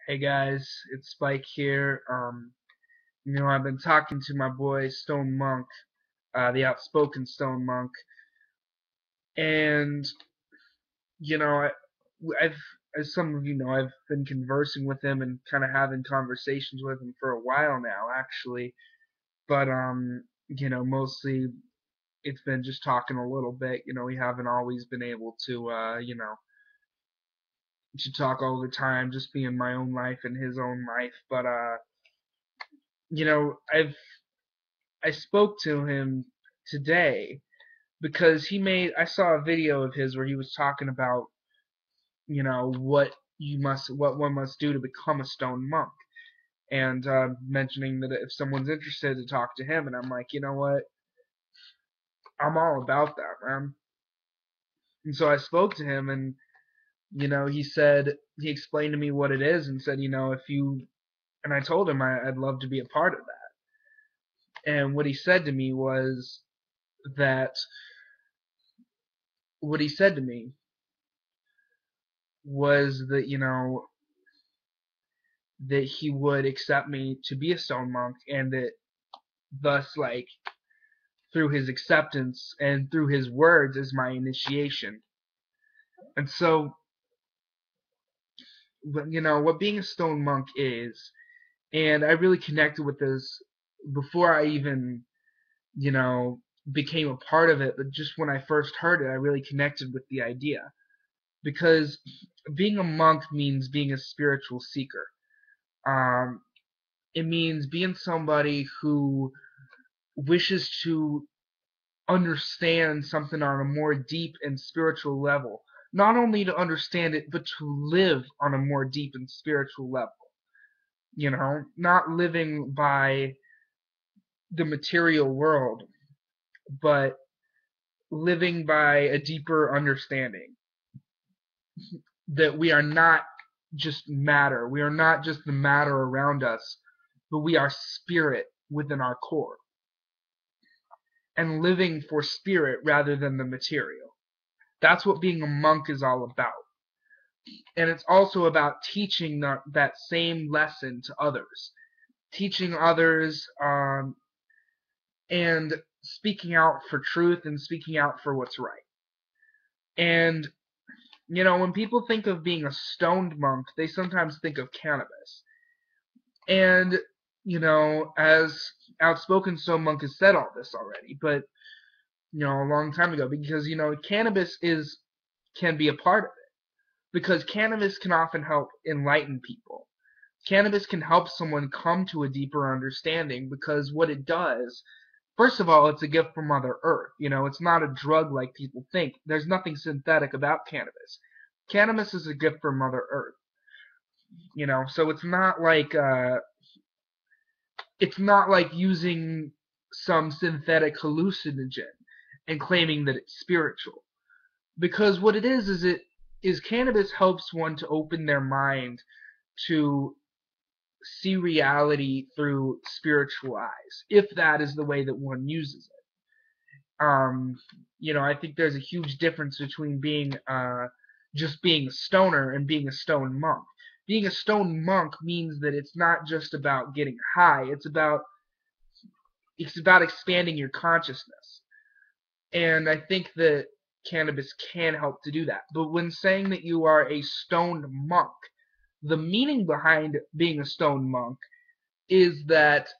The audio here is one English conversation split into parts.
Hey guys, it's Spike here. I've been talking to my boy Stone Monk, the outspoken Stone Monk, and you know, I, I've, as some of you know, I've been conversing with him and kind of having conversations with him for a while now, actually. But mostly it's been just talking a little bit. We haven't always been able to, to talk all the time, just be in my own life and his own life. But you know, I've I spoke to him today because I saw a video of his where he was talking about, what one must do to become a stone monk, and mentioning that if someone's interested to talk to him, and I'm like, you know what, I'm all about that, man. And so I spoke to him, and he explained to me what it is, and said, and I told him I'd love to be a part of that. And that what he said to me was that that he would accept me to be a stone monk, and that thus, like, through his acceptance and through his words is my initiation. And so, what being a stone monk is, and I really connected with this before I even, you know, became a part of it, but just when I first heard it, I really connected with the idea. Because being a monk means being a spiritual seeker. Um, it means being somebody who wishes to understand something on a more deep and spiritual level. Not only to understand it, but to live on a more deep and spiritual level. Not living by the material world, but living by a deeper understanding that we are not just matter. We are not just the matter around us, but we are spirit within our core. And living for spirit rather than the material. That's what being a monk is all about. And it's also about teaching that same lesson to others, teaching others, and speaking out for truth and speaking out for what's right. And when people think of being a stoned monk, they sometimes think of cannabis. And as outspoken stone monk has said all this already, but a long time ago, because cannabis is can be a part of it, because cannabis can often help enlighten people. Cannabis can help someone come to a deeper understanding, because what it does, first of all, it's a gift from Mother Earth. It's not a drug like people think. There's nothing synthetic about cannabis. Cannabis is a gift from Mother Earth. So it's not like using some synthetic hallucinogen and claiming that it's spiritual. Because what it is cannabis helps one to open their mind to see reality through spiritual eyes, if that is the way that one uses it. I think there's a huge difference between just being a stoner and being a stone monk. Being a stone monk means that it's not just about getting high, it's about expanding your consciousness. And I think that cannabis can help to do that. But when saying that you are a stoned monk, the meaning behind being a stone monk is that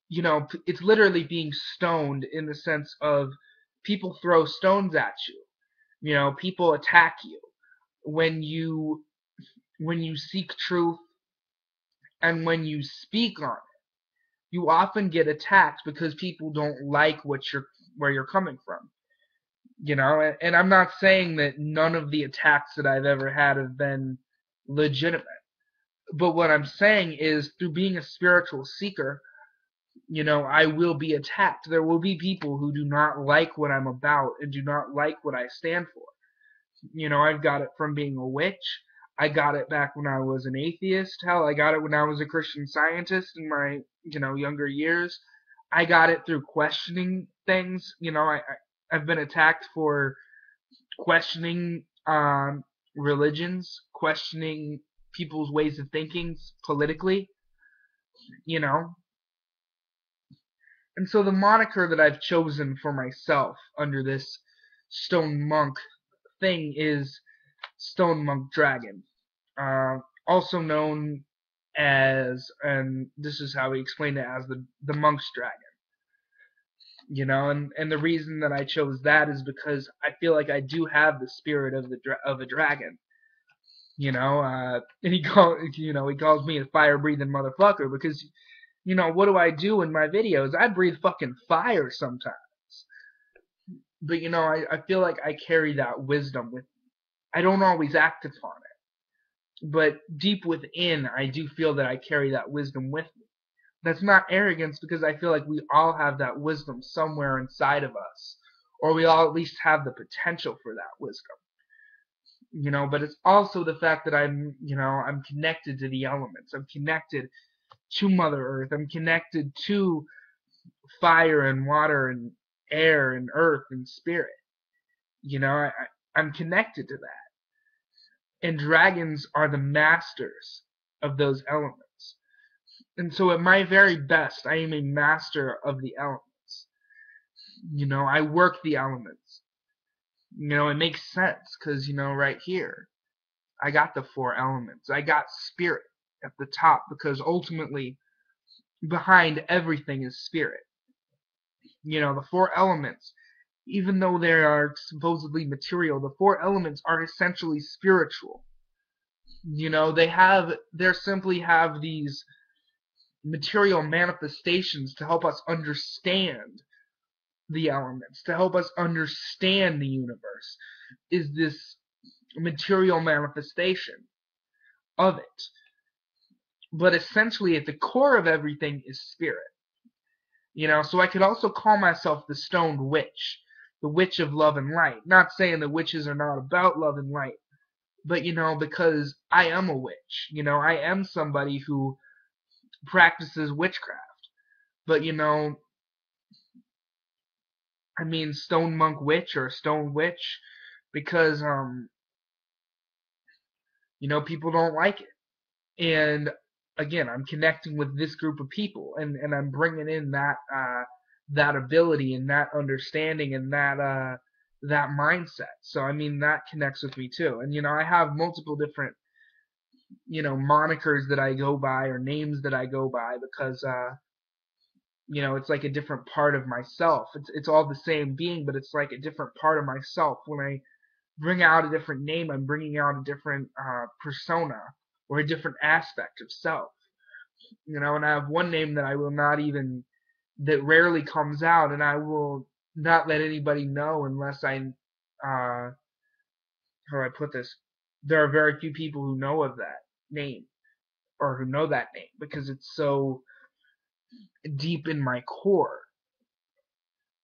it's literally being stoned, in the sense of people throw stones at you. People attack you when you seek truth, and when you speak on it. You often get attacked because people don't like where you're coming from. And I'm not saying that none of the attacks that I've ever had have been legitimate. But what I'm saying is, through being a spiritual seeker, I will be attacked. There will be people who do not like what I'm about and do not like what I stand for. I've got it from being a witch. I got it back when I was an atheist. Hell, I got it when I was a Christian Scientist in my, younger years. I got it through questioning things. I've been attacked for questioning religions, questioning people's ways of thinking politically, you know. And so the moniker that I've chosen for myself under this Stone Monk thing is Stone Monk Dragon, also known as, and this is how he explained it, as the Monk's Dragon. You know, and the reason that I chose that is because I feel like I do have the spirit of of a dragon. You know, and he calls me a fire breathing motherfucker because, you know, what do I do in my videos? I breathe fucking fire sometimes. But you know, I feel like I carry that wisdom with me. I don't always act upon it, but deep within, I do feel that I carry that wisdom with me. That's not arrogance, because I feel like we all have that wisdom somewhere inside of us, or we all at least have the potential for that wisdom. You know, but it's also the fact that I'm connected to the elements. I'm connected to Mother Earth. I'm connected to fire and water and air and earth and spirit. You know, I'm connected to that. And dragons are the masters of those elements. And so at my very best, I am a master of the elements. You know, I work the elements. You know, it makes sense because, you know, right here, I got the four elements. I got spirit at the top because ultimately behind everything is spirit. You know, the four elements, even though they are supposedly material, the four elements are essentially spiritual. You know, they simply have these material manifestations to help us understand the elements, to help us understand the universe, is this material manifestation of it. But essentially, at the core of everything is spirit. You know, so I could also call myself the Stoned Witch, the Witch of Love and Light. Not saying that witches are not about love and light, but, you know, because I am a witch. You know, I am somebody who practices witchcraft. But, you know, I mean Stone Monk Witch or Stone Witch because, you know, people don't like it. And again, I'm connecting with this group of people, and I'm bringing in that ability and that understanding and that mindset. So I mean that connects with me too. And you know, I have multiple different, you know, monikers that I go by or names that I go by because you know, it's like a different part of myself. It's all the same being, but it's like a different part of myself. When I bring out a different name, I'm bringing out a different persona or a different aspect of self. You know, and I have one name that I will not even, that rarely comes out, and I will not let anybody know unless how do I put this? There are very few people who know of that name, or who know that name, because it's so deep in my core,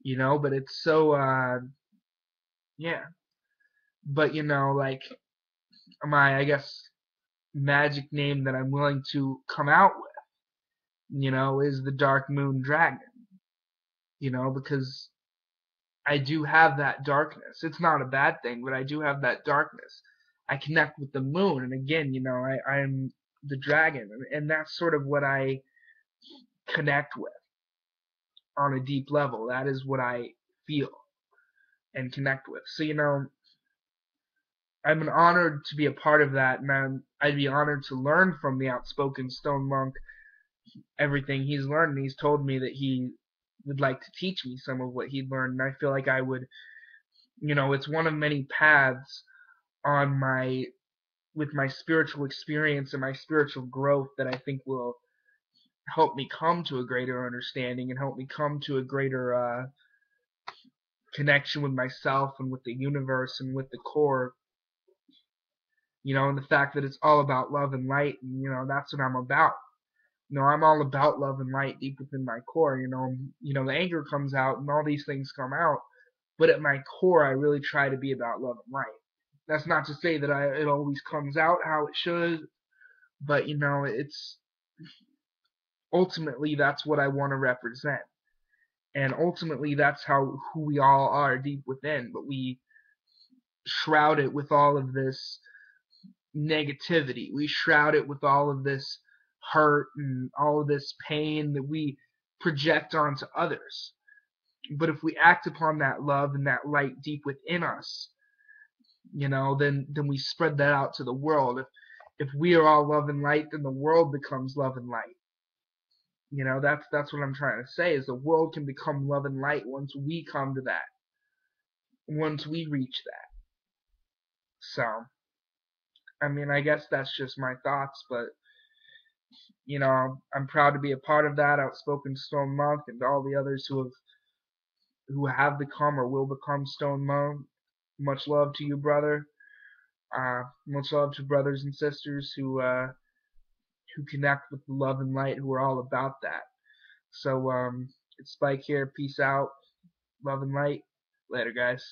you know, but it's so, yeah. But, you know, like, my, I guess, magic name that I'm willing to come out with, you know, is the Dark Moon Dragon. You know, because I do have that darkness. It's not a bad thing, but I do have that darkness. I connect with the moon, and again, you know, I'm the dragon, and that's sort of what I connect with on a deep level. That is what I feel and connect with. So, you know, I'm honored to be a part of that, and I'd be honored to learn from the outspoken Stone Monk everything he's learned. And he's told me that he would like to teach me some of what he'd learned, and I feel like I would, you know, it's one of many paths on my with my spiritual experience and my spiritual growth that I think will help me come to a greater understanding and help me come to a greater connection with myself and with the universe and with the core, you know, and the fact that it's all about love and light, and you know, that's what I'm about. You know, I'm all about love and light deep within my core. You know, the anger comes out and all these things come out, but at my core, I really try to be about love and light. That's not to say that it always comes out how it should, but you know, it's ultimately that's what I want to represent, and ultimately that's who we all are deep within. But we shroud it with all of this negativity. We shroud it with all of this hurt and all of this pain that we project onto others. But if we act upon that love and that light deep within us, then we spread that out to the world. If we are all love and light, then the world becomes love and light. That's what I'm trying to say, is the world can become love and light once we come to that, once we reach that. So, I mean, I guess that's just my thoughts, but I'm proud to be a part of that. Outspoken Stone Monk and all the others who have become or will become Stone Monk. Much love to you, brother. Much love to brothers and sisters who connect with the love and light, who are all about that. So it's Spike here. Peace out. Love and light. Later, guys.